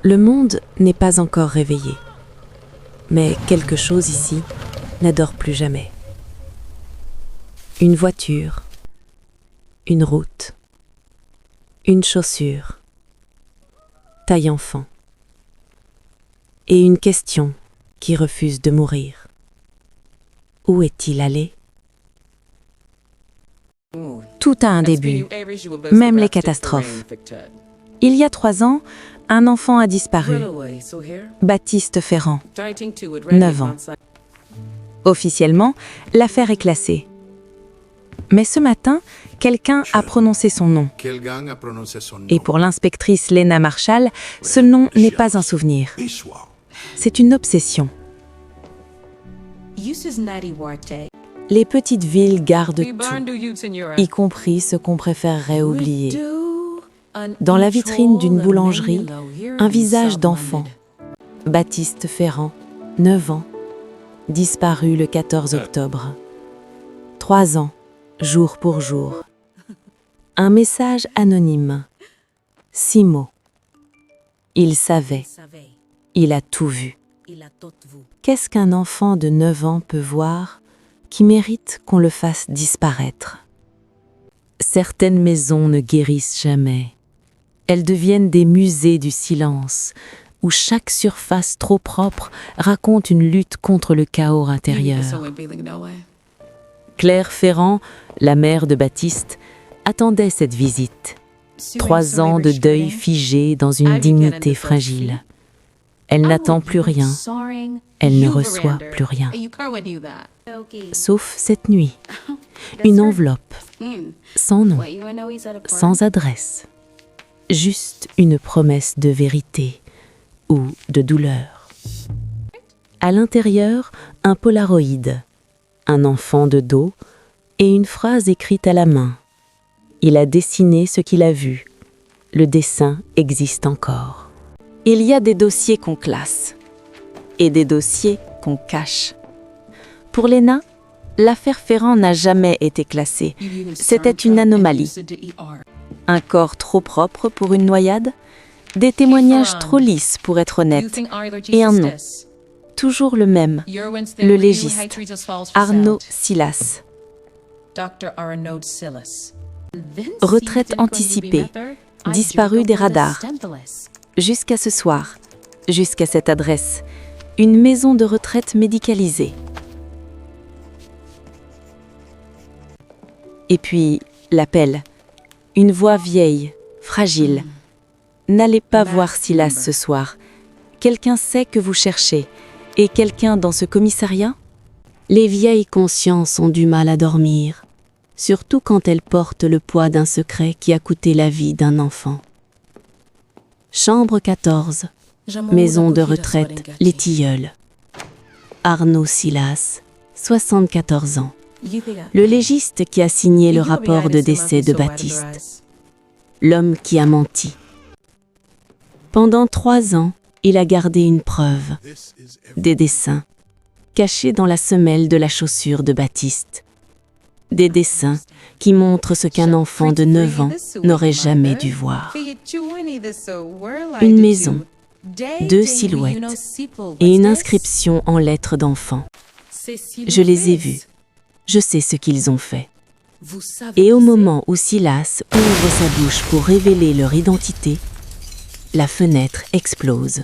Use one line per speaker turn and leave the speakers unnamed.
Le monde n'est pas encore réveillé, mais quelque chose ici n'adore plus jamais. Une voiture, une route, une chaussure, taille enfant, et une question qui refuse de mourir. Où est-il allé?
Tout a un début, même les catastrophes. Il y a 3 ans, un enfant a disparu, Baptiste Ferrand, 9 ans. Officiellement, l'affaire est classée. Mais ce matin, quelqu'un a prononcé son nom. Et pour l'inspectrice Lena Marshall, ce nom n'est pas un souvenir. C'est une obsession. Les petites villes gardent tout, y compris ce qu'on préférerait oublier. Dans la vitrine d'une boulangerie, un visage d'enfant. Baptiste Ferrand, 9 ans, disparu le 14 octobre. 3 ans, jour pour jour. Un message anonyme. 6 mots. Il savait. Il a tout vu. Qu'est-ce qu'un enfant de 9 ans peut voir qui mérite qu'on le fasse disparaître? Certaines maisons ne guérissent jamais. Elles deviennent des musées du silence, où chaque surface trop propre raconte une lutte contre le chaos intérieur. Claire Ferrand, la mère de Baptiste, attendait cette visite. 3 ans de deuil figé dans une dignité fragile. Elle n'attend plus rien. Elle ne reçoit plus rien. Sauf cette nuit. Une enveloppe, sans nom, sans adresse. Juste une promesse de vérité ou de douleur. À l'intérieur, un polaroïd, un enfant de dos et une phrase écrite à la main. Il a dessiné ce qu'il a vu. Le dessin existe encore. Il y a des dossiers qu'on classe et des dossiers qu'on cache. Pour Lena, l'affaire Ferrand n'a jamais été classée. C'était une anomalie. Un corps trop propre pour une noyade, des témoignages trop lisses pour être honnêtes, et un nom, toujours le même, le légiste, Arnaud Silas. Retraite anticipée, disparu des radars. Jusqu'à ce soir, jusqu'à cette adresse, une maison de retraite médicalisée. Et puis, l'appel. Une voix vieille, fragile. N'allez pas voir Silas ce soir. Quelqu'un sait que vous cherchez. Et quelqu'un dans ce commissariat? Les vieilles consciences ont du mal à dormir, surtout quand elles portent le poids d'un secret qui a coûté la vie d'un enfant. Chambre 14, maison de retraite Les Tilleuls. Arnaud Silas, 74 ans. Le légiste qui a signé le rapport de décès de Baptiste. L'homme qui a menti. Pendant 3 ans, il a gardé une preuve. Des dessins, cachés dans la semelle de la chaussure de Baptiste. Des dessins qui montrent ce qu'un enfant de 9 ans n'aurait jamais dû voir. Une maison, 2 silhouettes et une inscription en lettres d'enfant. Je les ai vus. Je sais ce qu'ils ont fait. Et au moment où Silas ouvre sa bouche pour révéler leur identité, la fenêtre explose.